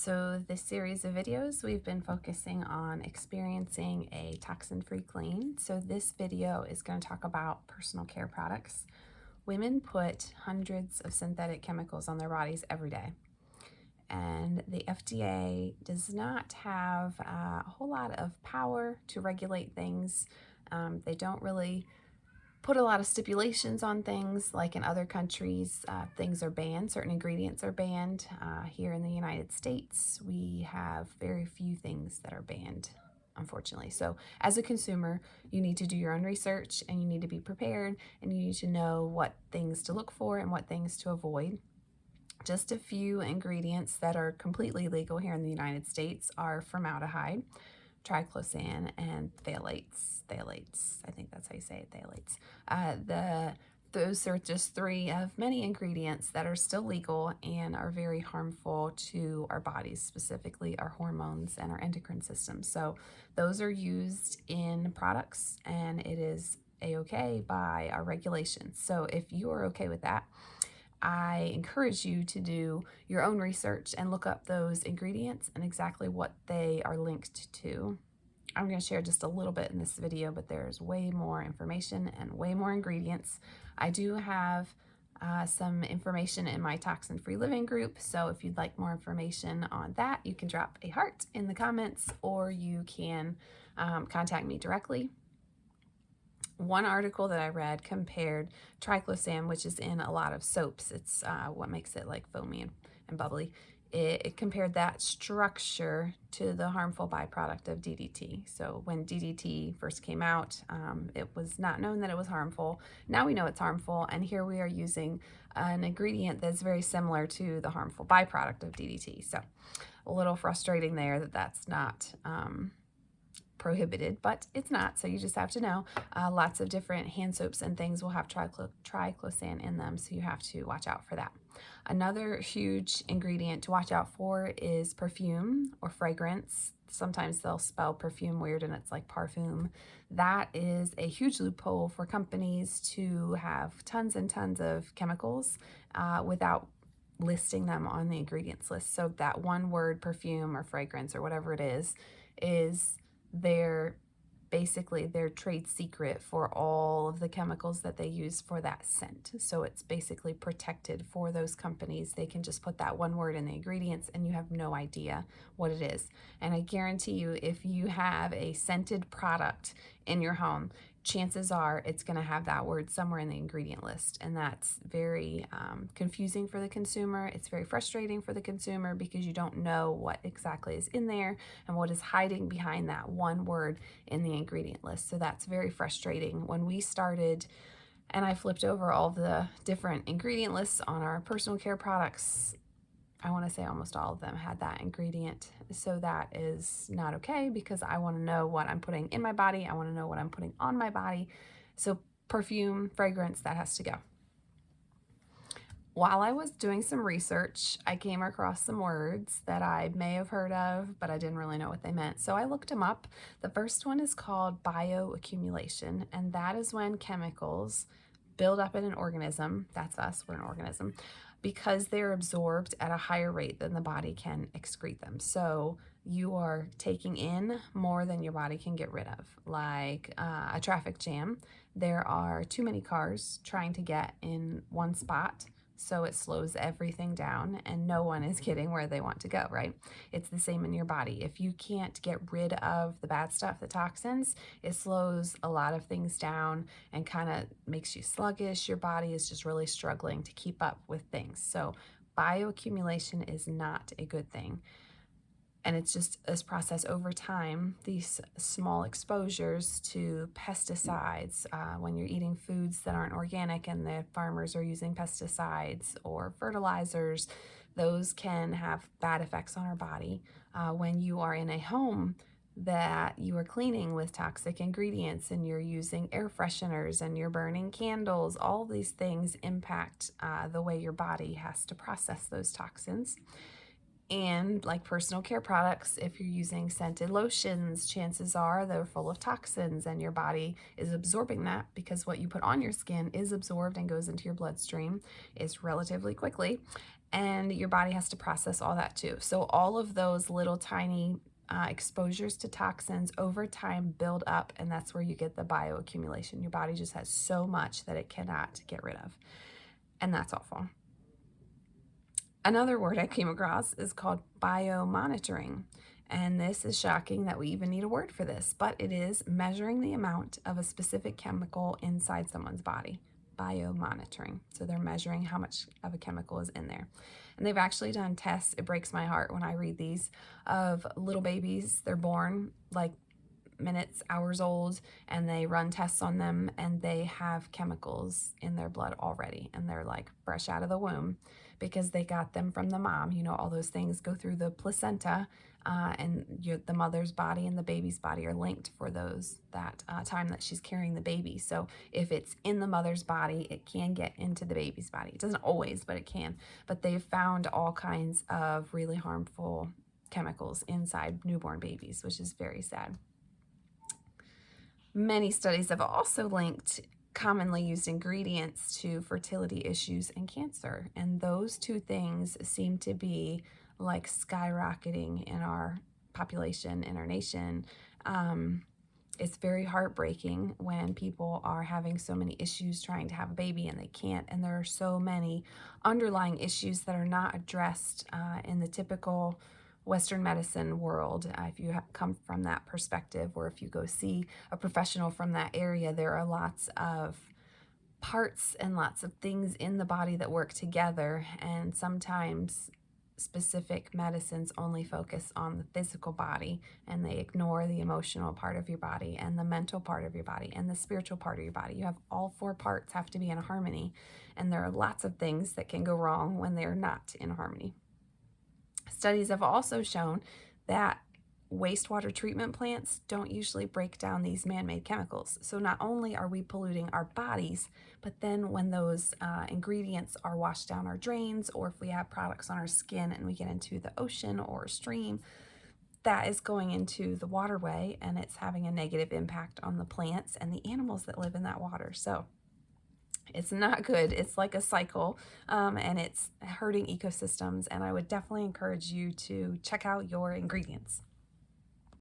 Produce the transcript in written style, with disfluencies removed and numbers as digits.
So this series of videos, we've been focusing on experiencing a toxin-free clean. So this video is going to talk about personal care products. Women put hundreds of synthetic chemicals on their bodies every day. And the FDA does not have a whole lot of power to regulate things. They don't really put a lot of stipulations on things. Like in other countries, things are banned, certain ingredients are banned. Here in the United States, we have very few things that are banned, unfortunately. So as a consumer, you need to do your own research and you need to be prepared and you need to know what things to look for and what things to avoid. Just a few ingredients that are completely legal here in the United States are formaldehyde, triclosan, and phthalates. I think that's how you say it, phthalates. Those are just three of many ingredients that are still legal and are very harmful to our bodies, specifically our hormones and our endocrine system. So those are used in products and it is a-okay by our regulations. So if you are okay with that, I encourage you to do your own research and look up those ingredients and exactly what they are linked to. I'm going to share just a little bit in this video, but there's way more information and way more ingredients. I do have some information in my toxin-free living group, so if you'd like more information on that, you can drop a heart in the comments or you can contact me directly. One article that I read compared triclosan, which is in a lot of soaps, it's what makes it like foamy and bubbly. It compared that structure to the harmful byproduct of DDT. So when DDT first came out, it was not known that it was harmful. Now we know it's harmful, and here we are using an ingredient that's very similar to the harmful byproduct of DDT. So a little frustrating there that that's not prohibited, but it's not, so you just have to know. Lots of different hand soaps and things will have triclosan in them, so you have to watch out for that. Another huge ingredient to watch out for is perfume or fragrance. Sometimes they'll spell perfume weird and it's like parfum. That is a huge loophole for companies to have tons and tons of chemicals without listing them on the ingredients list. So that one word, perfume or fragrance or whatever it is basically their trade secret for all of the chemicals that they use for that scent. So it's basically protected for those companies. They can just put that one word in the ingredients and you have no idea what it is. And I guarantee you, if you have a scented product in your home, chances are it's going to have that word somewhere in the ingredient list. And that's very confusing for the consumer. It's very frustrating for the consumer because you don't know what exactly is in there and what is hiding behind that one word in the ingredient list. So that's very frustrating. When we started and I flipped over all the different ingredient lists on our personal care products, I want to say almost all of them had that ingredient. So that is not okay because I want to know what I'm putting in my body. I want to know what I'm putting on my body. So perfume, fragrance, that has to go. While I was doing some research, I came across some words that I may have heard of, but I didn't really know what they meant. So I looked them up. The first one is called bioaccumulation, and that is when chemicals build up in an organism. That's us, we're an organism, because they're absorbed at a higher rate than the body can excrete them. So you are taking in more than your body can get rid of. Like a traffic jam, there are too many cars trying to get in one spot, so it slows everything down and no one is getting where they want to go, right? It's the same in your body. If you can't get rid of the bad stuff, the toxins, it slows a lot of things down and kind of makes you sluggish. Your body is just really struggling to keep up with things. So bioaccumulation is not a good thing. And it's just this process over time, these small exposures to pesticides, when you're eating foods that aren't organic and the farmers are using pesticides or fertilizers, those can have bad effects on our body. When you are in a home that you are cleaning with toxic ingredients and you're using air fresheners and you're burning candles, all these things impact the way your body has to process those toxins. And like personal care products, if you're using scented lotions, chances are they're full of toxins and your body is absorbing that because what you put on your skin is absorbed and goes into your bloodstream is relatively quickly. and your body has to process all that too. So all of those little tiny exposures to toxins over time build up, and that's where you get the bioaccumulation. Your body just has so much that it cannot get rid of, and that's awful. Another word I came across is called biomonitoring. And this is shocking that we even need a word for this, but it is measuring the amount of a specific chemical inside someone's body. Biomonitoring. So they're measuring how much of a chemical is in there. And they've actually done tests. It breaks my heart when I read these of little babies. They're born like minutes, hours old, and they run tests on them, and they have chemicals in their blood already, and they're like fresh out of the womb because they got them from the mom. You know, all those things go through the placenta, and the mother's body and the baby's body are linked for that time that she's carrying the baby. So if it's in the mother's body, it can get into the baby's body. It doesn't always, but it can. But they've found all kinds of really harmful chemicals inside newborn babies, which is very sad. Many studies have also linked commonly used ingredients to fertility issues and cancer, and those two things seem to be like skyrocketing in our population, in our nation. It's very heartbreaking when people are having so many issues trying to have a baby and they can't, and there are so many underlying issues that are not addressed in the typical Western medicine world. If you come from that perspective, or if you go see a professional from that area, there are lots of parts and lots of things in the body that work together, and sometimes specific medicines only focus on the physical body, and they ignore the emotional part of your body and the mental part of your body and the spiritual part of your body. You have all four parts have to be in harmony, and there are lots of things that can go wrong when they're not in harmony. Studies have also shown that wastewater treatment plants don't usually break down these man-made chemicals. So not only are we polluting our bodies, but then when those ingredients are washed down our drains, or if we have products on our skin and we get into the ocean or a stream, that is going into the waterway, and it's having a negative impact on the plants and the animals that live in that water. So it's not good. It's like a cycle, and it's hurting ecosystems, and I would definitely encourage you to check out your ingredients.